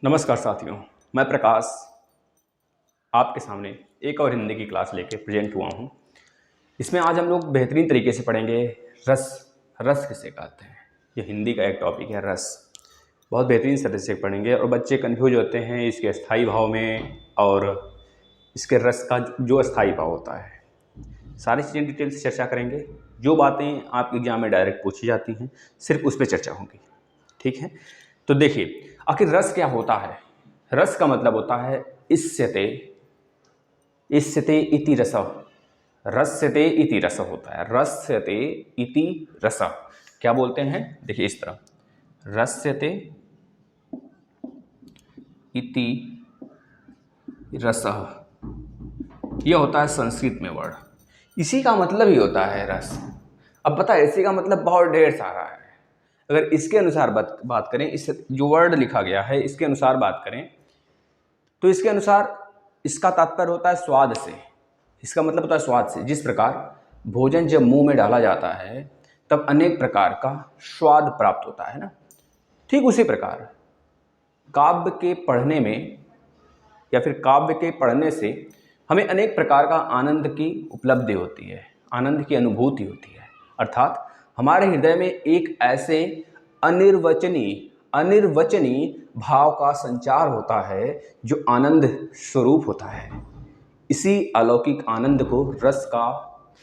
नमस्कार साथियों, मैं प्रकाश आपके सामने एक और हिंदी की क्लास लेके प्रेजेंट हुआ हूँ। इसमें आज हम लोग बेहतरीन तरीके से पढ़ेंगे रस। रस किसे कहते हैं, ये हिंदी का एक टॉपिक है रस। बहुत बेहतरीन तरह से पढ़ेंगे और बच्चे कन्फ्यूज होते हैं इसके स्थायी भाव में और इसके रस का जो अस्थायी भाव होता है। सारी चीज़ें डिटेल से चर्चा करेंगे। जो बातें आपके एग्जाम में डायरेक्ट पूछी जाती हैं सिर्फ उस पर चर्चा होगी, ठीक है। तो देखिए आखिर रस क्या होता है। रस का मतलब होता है इष्यते इष्यते इति रस। रस्यते इति रस होता है। रस्यते इति रस क्या बोलते हैं, देखिए इस तरह, रस्यते इति रस, यह होता है संस्कृत में वर्ड। इसी का मतलब ही होता है रस। अब पता है इसी का मतलब बहुत ढेर सारा है। अगर इसके अनुसार बात करें, इस जो वर्ड लिखा गया है इसके अनुसार बात करें तो इसके अनुसार इसका तात्पर्य होता है स्वाद से। इसका मतलब होता है स्वाद से। जिस प्रकार भोजन जब मुंह में डाला जाता है तब अनेक प्रकार का स्वाद प्राप्त होता है ना, ठीक उसी प्रकार काव्य के पढ़ने में या फिर काव्य के पढ़ने से हमें अनेक प्रकार का आनंद की उपलब्धि होती है, आनंद की अनुभूति होती है। अर्थात हमारे हृदय में एक ऐसे अनिर्वचनीय भाव का संचार होता है जो आनंद स्वरूप होता है। इसी अलौकिक आनंद को रस का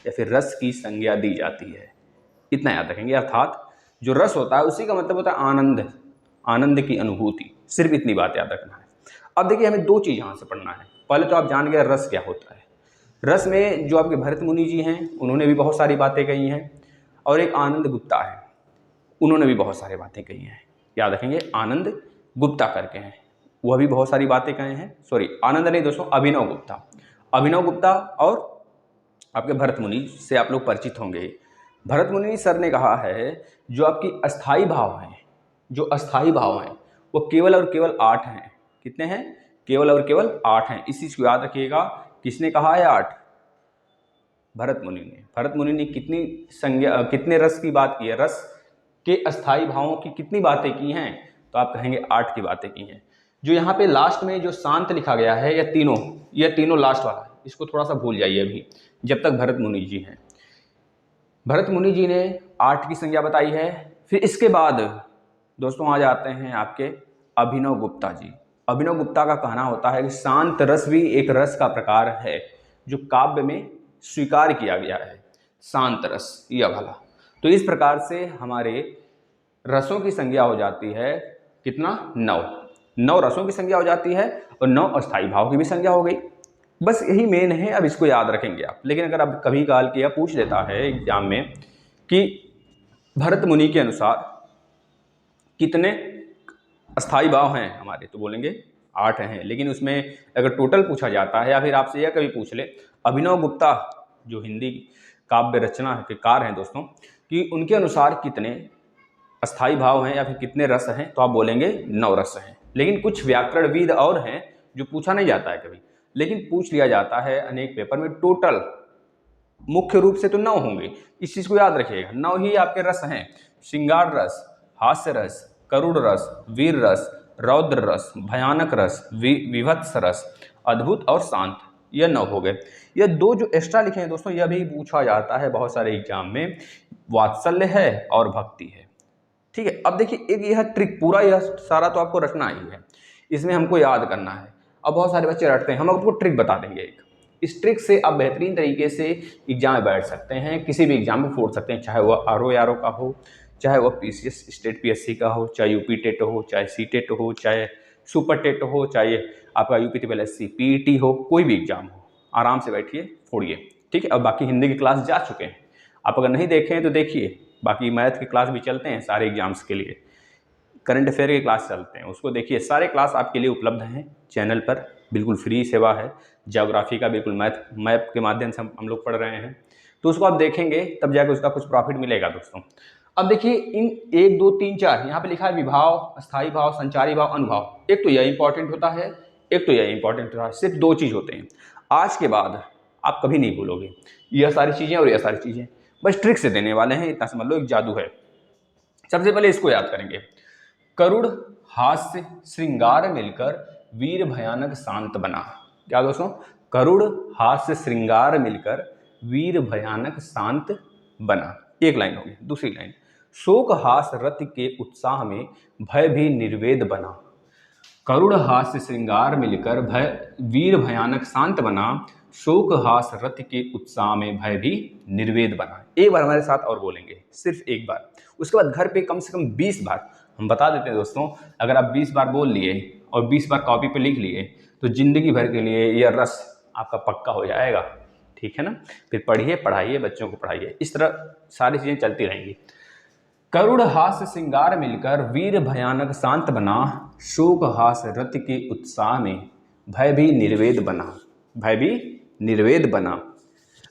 या फिर रस की संज्ञा दी जाती है। इतना याद रखेंगे। अर्थात जो रस होता है उसी का मतलब होता है आनंद, आनंद की अनुभूति। सिर्फ इतनी बात याद रखना है। अब देखिए हमें दो चीज़ यहाँ से पढ़ना है। पहले तो आप जान गए रस क्या होता है। रस में जो आपके भरत मुनि जी हैं उन्होंने भी बहुत सारी बातें कही हैं, और एक आनंद गुप्ता है, उन्होंने भी बहुत सारी बातें कही हैं। याद रखेंगे, आनंद गुप्ता करके हैं, वह भी बहुत सारी बातें कहे हैं। सॉरी, आनंद नहीं दोस्तों, अभिनव गुप्ता। अभिनव गुप्ता और आपके भरत मुनि से आप लोग परिचित होंगे। भरत मुनि सर ने कहा है जो आपकी अस्थाई भाव हैं, जो अस्थाई भाव हैं वो केवल और केवल 8 हैं। कितने हैं? केवल और केवल 8 हैं। इस चीज़ को याद रखिएगा। किसने कहा है 8? भरत मुनि ने। भरत मुनि ने कितनी संज्ञा, कितने रस की बात की है, रस के अस्थाई भावों की कितनी बातें की हैं? तो आप कहेंगे 8 की बातें की हैं। जो यहाँ पे लास्ट में जो शांत लिखा गया है, यह तीनों लास्ट वाला है, इसको थोड़ा सा भूल जाइए अभी जब तक भरत मुनि जी हैं। भरत मुनि जी ने 8 की संज्ञा बताई है। फिर इसके बाद दोस्तों आ जाते हैं आपके अभिनव गुप्ता जी। अभिनव गुप्ता का कहना होता है कि शांत रस भी एक रस का प्रकार है जो काव्य में स्वीकार किया गया है। शांत रस यह वाला। तो इस प्रकार से हमारे रसों की संज्ञा हो जाती है कितना? 9 रसों की संज्ञा हो जाती है और 9 अस्थाई भाव की भी संज्ञा हो गई। बस यही मेन है। अब इसको याद रखेंगे आप। लेकिन अगर आप कभी काल किया पूछ लेता है एग्जाम में कि भरत मुनि के अनुसार कितने अस्थाई भाव हैं हमारे, तो बोलेंगे 8 हैं। लेकिन उसमें अगर टोटल पूछा जाता है या फिर आपसे यह कभी पूछ ले अभिनव गुप्ता जो हिंदी काव्य रचना के कार हैं दोस्तों, कि उनके अनुसार कितने अस्थाई भाव हैं या फिर कितने रस हैं, तो आप बोलेंगे 9 रस हैं। लेकिन कुछ व्याकरणविद और हैं जो पूछा नहीं जाता है कभी, लेकिन पूछ लिया जाता है अनेक पेपर में। टोटल मुख्य रूप से तो 9 होंगे, इस चीज़ को याद रखिएगा। 9 ही आपके रस हैं। श्रृंगार रस, हास्य रस, करुण रस, वीर रस, रौद्र रस, भयानक रस, विभत्स रस, अद्भुत और शांत, यह 9 हो गए। यह 2 जो एक्स्ट्रा लिखे हैं दोस्तों यह भी पूछा जाता है बहुत सारे एग्जाम में। वात्सल्य है और भक्ति है, ठीक है। अब देखिए एक यह ट्रिक, पूरा यह सारा तो आपको रखना ही है, इसमें हमको याद करना है। अब बहुत सारे बच्चे रटते हैं, हम आपको ट्रिक बता देंगे एक। इस ट्रिक से आप बेहतरीन तरीके से एग्जाम में बैठ सकते हैं, किसी भी एग्जाम में फोड़ सकते हैं, चाहे वह RO का हो, चाहे वह PCS स्टेट PSC का हो, चाहे UP टेट हो, चाहे CTET हो, चाहे सुपर टेट हो, चाहे आपका UP PET हो, कोई भी एग्जाम हो, आराम से बैठिए फोड़िए, ठीक है। अब बाकी हिंदी की क्लास जा चुके हैं, आप अगर नहीं देखे हैं तो देखिए। बाकी मैथ की क्लास भी चलते हैं सारे एग्जाम्स के लिए, करंट अफेयर की क्लास चलते हैं, उसको देखिए। सारे क्लास आपके लिए उपलब्ध हैं चैनल पर, बिल्कुल फ्री सेवा है। ज्योग्राफी का बिल्कुल मैप के माध्यम से हम लोग पढ़ रहे हैं, तो उसको आप देखेंगे तब जाकर उसका कुछ प्रॉफिट मिलेगा दोस्तों। अब देखिए इन 1 2 3 4 यहाँ पे लिखा है विभाव, अस्थाई भाव, संचारी भाव, अनुभाव। एक तो यह इंपॉर्टेंट होता है, एक तो यह इंपॉर्टेंट होता है। सिर्फ 2 चीज़ होते हैं। आज के बाद आप कभी नहीं भूलोगे यह सारी चीज़ें और यह सारी चीज़ें, बस ट्रिक से देने वाले हैं, इतना समझ लो, एक जादू है। सबसे पहले इसको याद करेंगे, करुण, हास्य श्रृंगार मिलकर वीर भयानक शांत बना। क्या दोस्तों? करुण हास्य श्रृंगार मिलकर वीर भयानक शांत बना। एक लाइन होगी। दूसरी लाइन, शोक हास रति के उत्साह में भय भी निर्वेद बना। करुण हास्य श्रृंगार मिलकर वीर भयानक शांत बना। शोक हास रति के उत्साह में भय भी निर्वेद बना। एक बार हमारे साथ और बोलेंगे, सिर्फ एक बार। उसके बाद घर पे कम से कम 20 बार। हम बता देते हैं दोस्तों, अगर आप 20 बार बोल लिए और 20 बार कॉपी पे लिख लिए तो जिंदगी भर के लिए यह रस आपका पक्का हो जाएगा। ठीक है ना? फिर पढ़िए, पढ़ाइए, बच्चों को पढ़ाइए। इस तरह सारी चीजें चलती रहेंगी। करुण हास्य श्रृंगार मिलकर वीर भयानक शांत बना। शोक हास रति के उत्साह में भय भी निर्वेद बना। भय भी निर्वेद बना।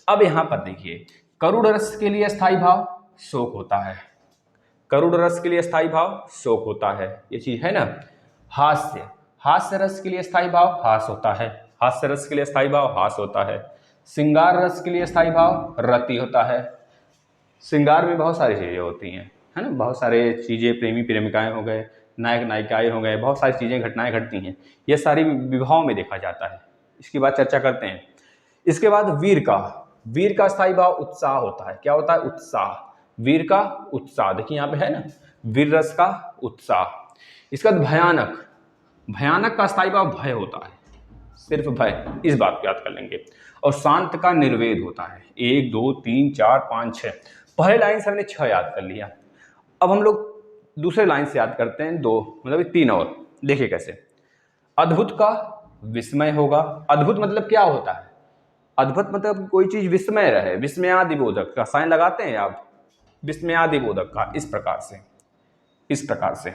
अब यहां पर देखिए, करुण रस के लिए स्थायी भाव शोक होता है। करुण रस के लिए स्थायी भाव शोक होता है, ये चीज है ना। हास्य, हास्य रस के लिए स्थायी भाव हास होता है। हास्य रस के लिए स्थायी भाव हास होता है। श्रृंगार रस के लिए स्थायी भाव रति होता है। श्रृंगार में बहुत सारी चीजें होती हैं, है ना। बहुत सारे चीजें, प्रेमी प्रेमिकाएं हो गए, नायक नायिकाएं हो गए, बहुत सारी चीजें घटनाएं घटती हैं। ये सारी विवाहों में देखा जाता है। इसकी बात चर्चा करते हैं। इसके बाद वीर का स्थायी भाव उत्साह होता है। क्या होता है? उत्साह। वीर का उत्साह, देखिए यहाँ पे है ना, वीर रस का उत्साह। इसके बाद भयानक, भयानक का स्थायी भाव भय होता है, सिर्फ भय। इस बात को याद कर लेंगे। और शांत का निर्वेद होता है। 1 2 3 4 5 6। पहले लाइन से हमने 6 याद कर लिया। अब हम लोग दूसरे लाइन से याद करते हैं 2, मतलब 3 और। देखिए कैसे। अद्भुत का विस्मय होगा। अद्भुत मतलब क्या होता है? अद्भुत मतलब कोई चीज विस्मय रहे, विस्मयादिबोधक का साइन लगाते हैं आप, विस्मयादिबोधक का, इस प्रकार से, इस प्रकार से।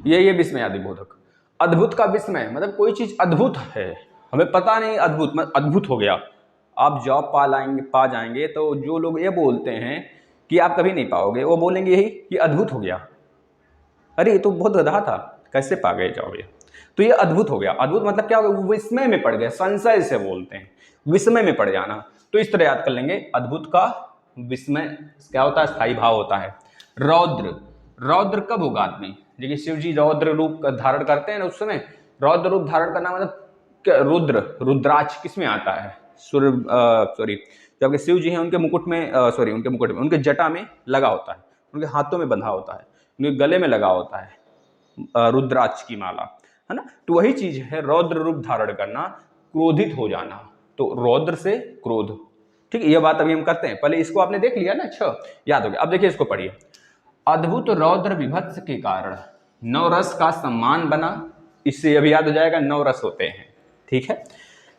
ये विस्मयादिबोधक। अद्भुत का विस्मय मतलब कोई चीज अद्भुत है, हमें पता नहीं, अद्भुत मतलब अद्भुत हो गया। आप जॉब पा जाएंगे तो जो लोग ये बोलते हैं कि आप कभी नहीं पाओगे, वो बोलेंगे यही कि अद्भुत हो गया। अरे ये तो बहुत गधा था, कैसे पा गए जाओगे? तो ये अद्भुत हो गया। अद्भुत मतलब क्या हो गया? विस्मय में पड़ गए, संशय से बोलते हैं, विस्मय में पड़ जाना। तो इस तरह याद कर लेंगे, अद्भुत का विस्मय क्या होता है? स्थायी भाव होता है। रौद्र, रौद्र कब होगा आदमी? देखिए शिव जी रौद्र रूप धारण करते हैं ना, उस समय रौद्र रूप धारण करना मतलब रुद्र, रुद्राक्ष किस में आता है? सॉरी, जो आपके शिव जी हैं उनके मुकुट में, उनके मुकुट में, उनके जटा में लगा होता है, उनके हाथों में बंधा होता है, उनके गले में लगा होता है रुद्राक्ष की माला, है ना। तो वही चीज है रौद्र रूप धारण करना, क्रोधित हो जाना। तो रौद्र से क्रोध। ठीक है, ये बात अभी हम करते हैं। पहले इसको आपने देख लिया ना, अच्छा याद हो गया। अब देखिए इसको पढ़िए। अद्भुत रौद्र विभत्स के कारण नवरस का सम्मान बना। इससे अभी याद हो जाएगा, नवरस होते हैं। ठीक है।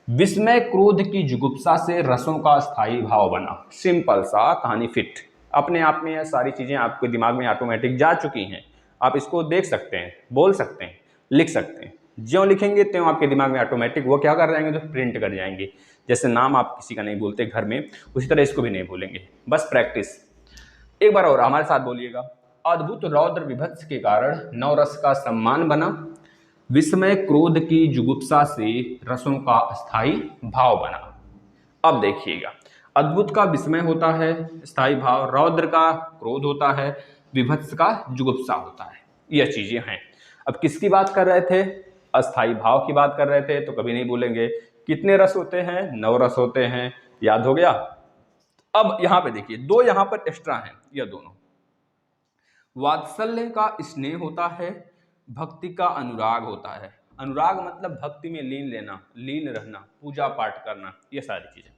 विस्मय क्रोध की जुगुप्सा से रसों का स्थायी भाव बना। सिंपल सा कहानी फिट। अपने आप में यह सारी चीजें आपके दिमाग में ऑटोमेटिक जा चुकी हैं। आप इसको देख सकते हैं, बोल सकते हैं, लिख सकते हैं। ज्यों लिखेंगे त्यों आपके दिमाग में ऑटोमेटिक वो क्या कर जाएंगे? तो प्रिंट कर जाएंगे। जैसे नाम आप किसी का नहीं बोलते घर में, उसी तरह इसको भी नहीं भूलेंगे। बस प्रैक्टिस। एक बार और हमारे साथ बोलिएगा। अद्भुत रौद्र विभत्स के कारण नवरस का सम्मान बना। विस्मय क्रोध की जुगुप्सा से रसों का स्थायी भाव बना। अब देखिएगा, अद्भुत का विस्मय होता है, स्थायी भाव, रौद्र का क्रोध होता है, विभत्स का जुगुप्सा होता है। यह चीजें हैं। अब किसकी बात कर रहे थे? अस्थायी भाव की बात कर रहे थे। तो कभी नहीं भूलेंगे कितने रस होते हैं? 9 रस होते हैं। याद हो गया। अब यहां पे देखिए, 2 यहां पर एक्स्ट्रा हैं, यह दोनों। वात्सल्य का स्नेह होता है, भक्ति का अनुराग होता है। अनुराग मतलब भक्ति में लीन लेना, लीन रहना, पूजा पाठ करना, ये सारी चीजें।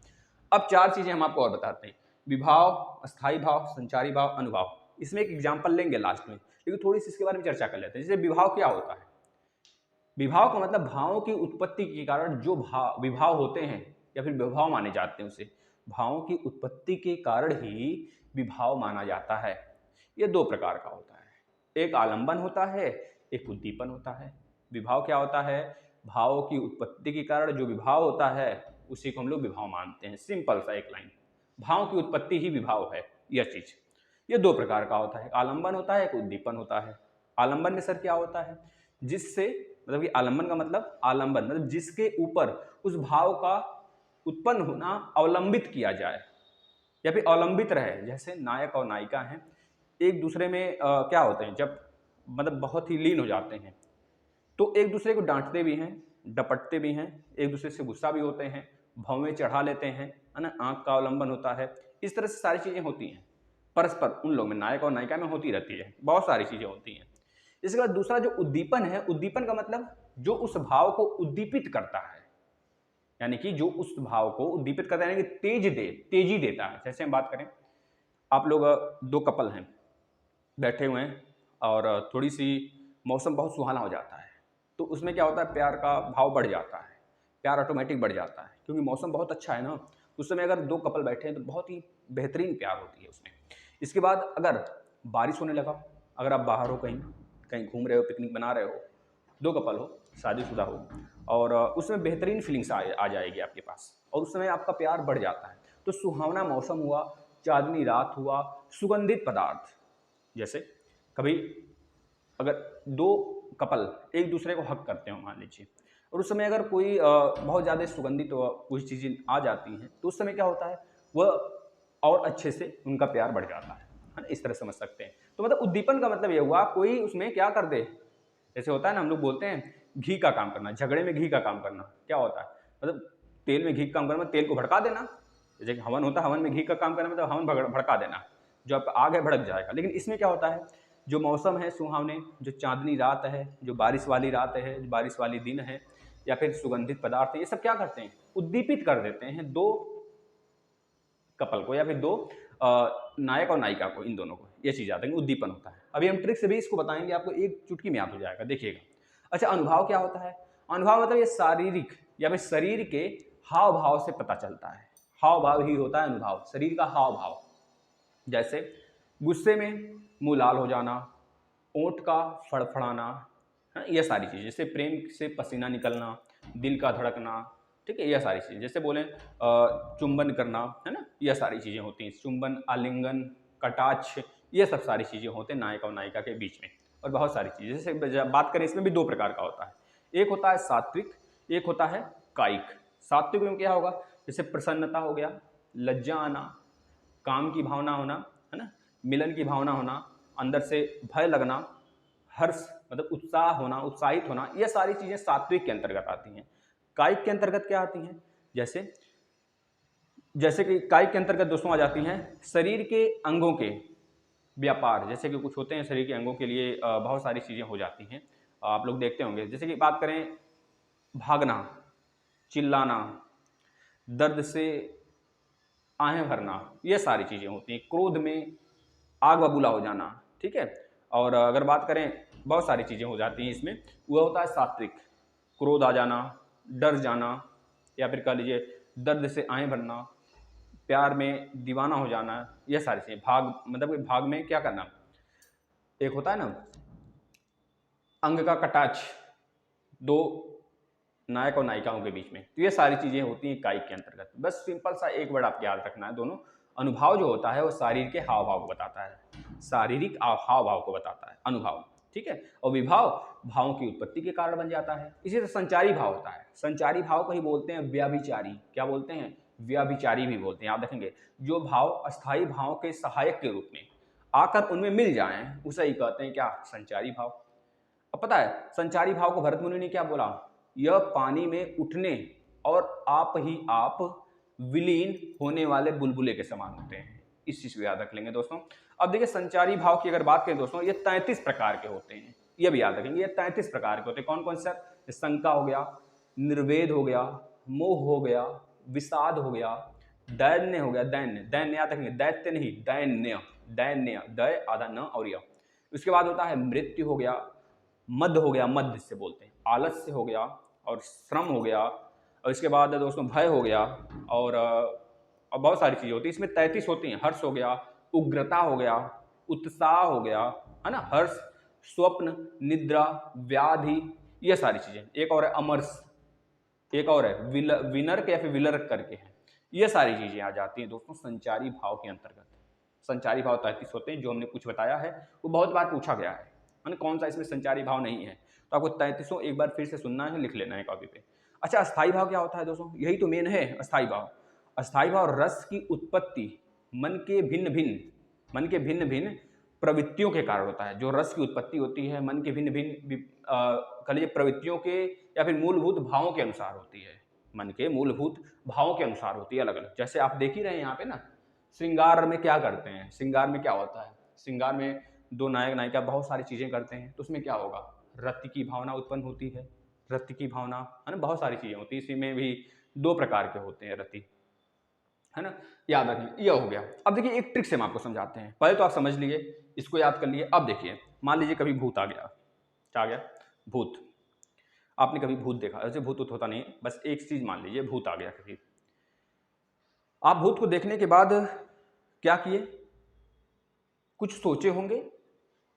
अब 4 चीजें हम आपको और बताते हैं। विभाव, अस्थायी भाव, संचारी भाव, अनुभाव। इसमें एक एग्जाम्पल लेंगे लास्ट में, लेकिन थोड़ी सी इसके बारे में चर्चा कर लेते हैं। जैसे विभाव क्या होता है? विभाव का मतलब भावों की उत्पत्ति के कारण जो विभाव होते हैं या फिर विभाव माने जाते हैं, उसे भावों की उत्पत्ति के कारण ही विभाव माना जाता है। ये 2 प्रकार का होता है, एक आलंबन होता है, एक उद्दीपन होता है। विभाव क्या होता है? भावों की उत्पत्ति के कारण जो विभाव होता है उसी को हम लोग विभाव मानते हैं। सिंपल सा एक लाइन, भाव की उत्पत्ति ही विभाव है। यह चीज, ये 2 प्रकार का होता है, आलंबन होता है, एक उद्दीपन होता है। आलंबन में सर क्या होता है? जिससे, मतलब कि आलंबन का मतलब, आलंबन मतलब जिसके ऊपर उस भाव का उत्पन्न होना अवलंबित किया जाए या फिर अवलंबित रहे। जैसे नायक और नायिका हैं, एक दूसरे में क्या होते हैं, जब मतलब बहुत ही लीन हो जाते हैं। तो एक दूसरे को डांटते भी हैं, डपटते भी हैं, एक दूसरे से गुस्सा भी होते हैं, भौवें चढ़ा लेते हैं, है ना, आंख का अवलंबन होता है। इस तरह से सारी चीज़ें होती हैं परस्पर, उन लोगों में, नायक और नायिका में होती रहती है, बहुत सारी चीज़ें होती हैं। इसके बाद दूसरा जो उद्दीपन है, उद्दीपन का मतलब जो उस भाव को उद्दीपित करता है, यानी कि जो उस भाव को उद्दीपित करता है, यानी कि तेजी देता है। जैसे हम बात करें, आप लोग दो कपल हैं, बैठे हुए हैं और थोड़ी सी मौसम बहुत सुहाना हो जाता है, तो उसमें क्या होता है, प्यार का भाव बढ़ जाता है, प्यार ऑटोमेटिक बढ़ जाता है, क्योंकि मौसम बहुत अच्छा है ना। उस समय अगर दो कपल बैठे हैं तो बहुत ही बेहतरीन प्यार होती है उसमें। इसके बाद अगर बारिश होने लगा, अगर आप बाहर हो, कहीं कहीं घूम रहे हो, पिकनिक बना रहे हो, दो कपल हो, शादीशुदा हो, और उसमें बेहतरीन फीलिंग्स आ जाएगी आपके पास, और उस समय आपका प्यार बढ़ जाता है। तो सुहावना मौसम हुआ, चांदनी रात हुआ, सुगंधित पदार्थ, जैसे कभी अगर दो कपल एक दूसरे को हक करते हो मान लीजिए, और उस समय अगर कोई बहुत ज़्यादा सुगंधित कुछ चीज़ें आ जाती हैं, तो उस समय क्या होता है, वह और अच्छे से उनका प्यार बढ़ जाता है ना। इस तरह समझ सकते हैं। तो मतलब उद्दीपन का मतलब ये हुआ, कोई उसमें क्या कर दे, जैसे होता है ना, हम लोग बोलते हैं घी का काम करना, झगड़े में घी का काम करना क्या होता है, मतलब तेल में घी का काम करना, तेल को भड़का देना। जैसे हवन होता है, हवन में घी का काम करना मतलब हवन भड़का देना, जो आप आग है भड़क जाएगा। लेकिन इसमें क्या होता है, जो मौसम है सुहावने, जो चांदनी रात है, जो बारिश वाली रात है, जो बारिश वाली दिन है, या फिर सुगंधित पदार्थ है, ये सब क्या करते हैं, उद्दीपित कर देते हैं दो कपल को, या फिर दो नायक और नायिका को, इन दोनों को, ये चीज़ आती है, उद्दीपन होता है। अभी हम ट्रिक से भी इसको बताएंगे, आपको एक चुटकी में याद हो जाएगा, देखिएगा। अच्छा, अनुभव क्या होता है? अनुभव मतलब ये शारीरिक या फिर शरीर के हाव भाव से पता चलता है। हाव भाव ही होता है अनुभव, शरीर का हाव भाव। जैसे गुस्से में मुंह लाल हो जाना, ओंठ का फड़फड़ाना, है, ये सारी चीज़ें। जैसे प्रेम से पसीना निकलना, दिल का धड़कना, ठीक है, यह सारी चीज़ें। जैसे बोलें चुंबन करना, है ना, यह सारी चीज़ें होती हैं। चुंबन, आलिंगन, कटाक्ष, ये सब सारी चीज़ें होते हैं नायक और नायिका के बीच में, और बहुत सारी चीज़ें। जैसे बात करें, इसमें भी दो प्रकार का होता है, एक होता है सात्विक, एक होता है कायिक। सात्विक में क्या होगा, जैसे प्रसन्नता हो गया, लज्जा आना, काम की भावना होना, है ना, मिलन की भावना होना, अंदर से भय लगना, हर्ष मतलब उत्साह होना, उत्साहित होना, ये सारी चीज़ें सात्विक के अंतर्गत आती हैं। कायिक के अंतर्गत क्या आती हैं, जैसे जैसे कि कायिक के अंतर्गत दोस्तों आ जाती हैं शरीर के अंगों के व्यापार। जैसे कि कुछ होते हैं शरीर के अंगों के लिए बहुत सारी चीज़ें हो जाती हैं, आप लोग देखते होंगे। जैसे कि बात करें, भागना, चिल्लाना, दर्द से आहें भरना, ये सारी चीज़ें होती हैं। क्रोध में आग बबूला हो जाना, ठीक है। और अगर बात करें, बहुत सारी चीज़ें हो जाती हैं इसमें, वह होता है सात्विक। क्रोध आ जाना, डर जाना, या फिर कह लीजिए दर्द से आएँ भरना, प्यार में दीवाना हो जाना, यह सारी चीज़ें। भाग मतलब कि भाग में क्या करना, एक होता है ना अंग का कटाक्ष, दो नायक और नायिकाओं के बीच में, तो ये सारी चीज़ें होती हैं कायिक के अंतर्गत। बस सिंपल सा एक वर्ड आपको याद रखना है, दोनों। अनुभव जो होता है वो शरीर के हाव भाव को बताता है, शारीरिक हाव भाव को बताता है अनुभव, ठीक है। और विभाव भावों की उत्पत्ति के कारण बन जाता है। इसी तरह संचारी भाव होता है, संचारी भाव को ही बोलते हैं व्याभिचारी। क्या बोलते हैं, व्याभिचारी भी बोलते हैं। आप देखेंगे, जो भाव अस्थायी भाव के सहायक के रूप में आकर उनमें मिल जाएं, उसे ही कहते हैं क्या, संचारी भाव। अब पता है संचारी भाव को भरत मुनि ने क्या बोला, यह पानी में उठने और आप ही आप विलीन होने वाले बुलबुले के समान होते हैं। इस चीज को याद रख लेंगे दोस्तों। अब देखिए, संचारी भाव की अगर बात करें दोस्तों, ये 33 प्रकार के होते हैं, ये भी याद रखेंगे। ये 33 प्रकार के होते हैं। कौन कौन से? शंका हो गया, निर्वेद हो गया, मोह हो गया, विषाद हो गया, दैन्य हो गया, दैन्य, दैन्य याद रखेंगे, दैत्य नहीं, दैन्य, दैन्य, दय आधा न और या। उसके बाद होता है मृत्यु हो गया, मद हो गया, मद जिससे बोलते हैं, आलस्य हो गया, और श्रम हो गया, और इसके बाद दोस्तों भय हो गया, और बहुत सारी चीज़ें होती हैं इसमें। 33 होती हैं। हर्ष हो गया, उग्रता हो गया, उत्साह हो गया, है ना, हर्ष, स्वप्न, निद्रा, व्याधि, ये सारी चीज़ें। एक और है अमरस, एक और है विनर्क या फिर विलर्क करके है। ये सारी चीज़ें आ जाती हैं दोस्तों संचारी भाव के अंतर्गत। संचारी भाव 33 होते हैं, जो हमने कुछ बताया है वो बहुत बार पूछा गया है ना, कौन सा इसमें संचारी भाव नहीं है, तो आपको 33 एक बार फिर से सुनना है, लिख लेना है कॉपी पे। अच्छा, अस्थाई भाव क्या होता है दोस्तों, यही तो मेन है अस्थाई भाव। अस्थाई भाव रस की उत्पत्ति मन के भिन्न भिन्न प्रवृत्तियों के कारण होता है। जो रस की उत्पत्ति होती है मन के भिन्न भिन्न कह लीजिए प्रवृत्तियों के या फिर मूलभूत भावों के अनुसार होती है। मन के मूलभूत भावों के अनुसार होती है अलग अलग। जैसे आप देख ही रहे हैं यहाँ पे ना, श्रृंगार में क्या करते हैं, श्रृंगार में क्या होता है, श्रृंगार में दो नायक नायिका बहुत सारी चीजें करते हैं, तो उसमें क्या होगा, रति की भावना उत्पन्न होती है। रति की भावना है ना, बहुत सारी चीजें होती है, इसी में भी दो प्रकार के होते हैं रति, है ना, याद रखिए। यह हो गया। अब देखिए एक ट्रिक से हम आपको समझाते हैं। पहले तो आप समझ लिए, इसको याद कर लिए। अब देखिए, मान लीजिए कभी भूत आ गया, क्या आ गया, भूत। आपने कभी भूत देखा, ऐसे भूत होता नहीं, बस एक चीज मान लीजिए, भूत आ गया कभी। आप भूत को देखने के बाद क्या किए, कुछ सोचे होंगे,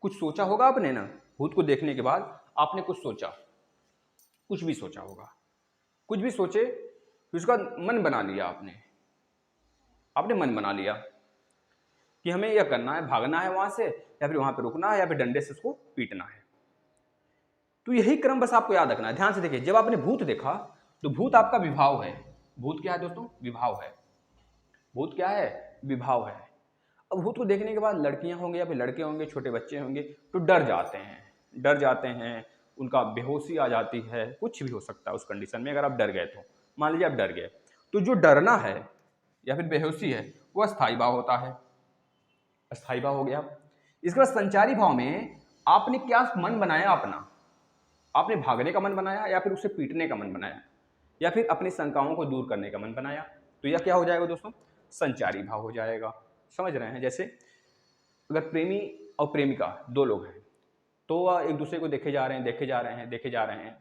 कुछ सोचा होगा आपने ना। भूत को देखने के बाद आपने कुछ सोचा, कुछ भी सोचा होगा, कुछ भी सोचे, फिर उसका मन बना लिया आपने मन बना लिया कि हमें यह करना है, भागना है वहां से, या फिर वहां पे रुकना है, या फिर डंडे से उसको पीटना है। तो यही क्रम बस आपको याद रखना है। ध्यान से देखिए, जब आपने भूत देखा तो भूत आपका विभाव है। भूत क्या है दोस्तों, विभाव है। भूत क्या है, विभाव है। अब भूत को देखने के बाद लड़कियां होंगे या फिर लड़के होंगे, छोटे बच्चे होंगे, तो डर जाते हैं, डर जाते हैं, उनका बेहोशी आ जाती है, कुछ भी हो सकता है उस कंडीशन में। अगर आप डर गए तो मान लीजिए आप डर गए, तो जो डरना है या फिर बेहोशी है वो अस्थायी भाव होता है, अस्थायी भाव हो गया। इसके बाद संचारी भाव में आपने क्या मन बनाया अपना, आपने भागने का मन बनाया, या फिर उसे पीटने का मन बनाया, या फिर अपनी शंकाओं को दूर करने का मन बनाया, तो यह क्या हो जाएगा दोस्तों, संचारी भाव हो जाएगा। समझ रहे हैं। जैसे अगर प्रेमी और प्रेमिका दो लोग हैं, तो वह एक दूसरे को देखे जा रहे हैं, देखे जा रहे हैं, देखे जा रहे हैं,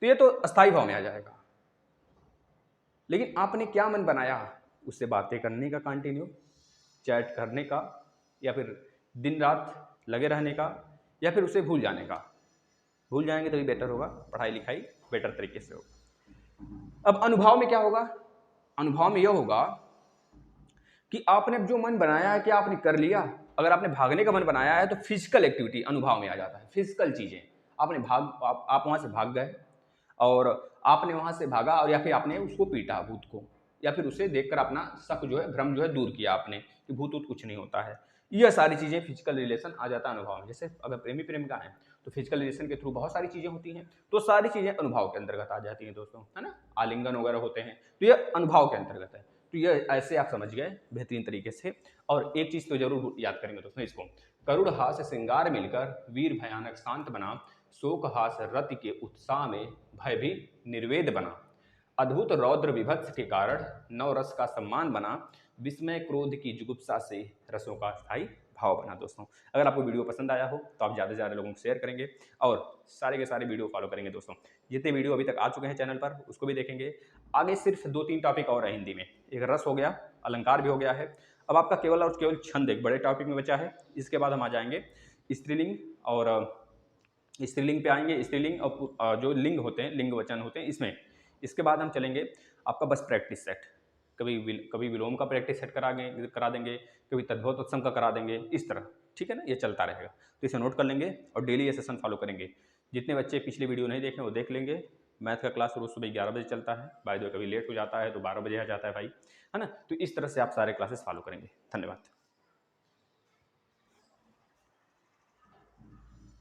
तो ये तो अस्थायी भाव में आ जाएगा। लेकिन आपने क्या मन बनाया, उससे बातें करने का, कंटिन्यू चैट करने का, या फिर दिन रात लगे रहने का, या फिर उसे भूल जाने का। भूल जाएंगे तो भी बेटर होगा, पढ़ाई लिखाई बेटर तरीके से होगा। अब अनुभव में क्या होगा, अनुभव में यह होगा कि आपने जो मन बनाया है, क्या आपने कर लिया। अगर आपने भागने का मन बनाया है तो फिजिकल एक्टिविटी अनुभव में आ जाता है, फिजिकल चीजें। आपने आप वहां से भाग गए, और आपने वहां से भागा, और या फिर आपने उसको पीटा भूत को, या फिर उसे देखकर अपना शक जो है, भ्रम जो है दूर किया आपने कि भूत ऊत कुछ नहीं होता है। यह सारी चीजें फिजिकल रिलेशन आ जाता है अनुभव में। जैसे अगर प्रेमी प्रेमिका है तो फिजिकल रिलेशन के थ्रू बहुत सारी चीजें होती हैं, तो सारी चीजें अनुभव के अंतर्गत आ जाती हैं दोस्तों, है ना। आलिंगन वगैरह होते हैं, तो यह अनुभव के अंतर्गत है। तो यह ऐसे आप समझ गए बेहतरीन तरीके से। और एक चीज तो जरूर याद करेंगे दोस्तों, इसको, करुण हास श्रृंगार मिलकर वीर भयानक शांत बना, शोक हास रति के उत्साह में भय भी निर्वेद बना, अद्भुत रौद्र विभत्स के कारण नव रस का सम्मान बना, विस्मय क्रोध की जुगुप्सा से रसों का स्थायी भाव बना। दोस्तों अगर आपको वीडियो पसंद आया हो तो आप ज़्यादा से ज़्यादा लोगों को शेयर करेंगे, और सारे के सारे वीडियो फॉलो करेंगे। दोस्तों जितने वीडियो अभी तक आ चुके हैं चैनल पर उसको भी देखेंगे। आगे सिर्फ 2-3 टॉपिक और है हिंदी में, एक रस हो गया, अलंकार भी हो गया है। अब आपका केवल और केवल छंद एक बड़े टॉपिक में बचा है। इसके बाद हम आ जाएंगे स्त्रीलिंग, और स्त्रीलिंग पे आएंगे, स्त्रीलिंग और जो लिंग होते हैं, लिंग वचन होते हैं इसमें। इसके बाद हम चलेंगे आपका बस प्रैक्टिस सेट, कभी विलोम का प्रैक्टिस सेट करा देंगे, कभी तद्भव तत्सम का करा देंगे, इस तरह, ठीक है ना। ये चलता रहेगा, तो इसे नोट कर लेंगे और डेली ये सेशन फॉलो करेंगे। जितने बच्चे पिछले वीडियो नहीं देखे वो देख लेंगे। मैथ का क्लास रोज सुबह 11 बजे चलता है, बाय द वे कभी लेट हो जाता है तो 12 बजे आ जाता है भाई, है ना। तो इस तरह से आप सारे क्लासेस फॉलो करेंगे। धन्यवाद।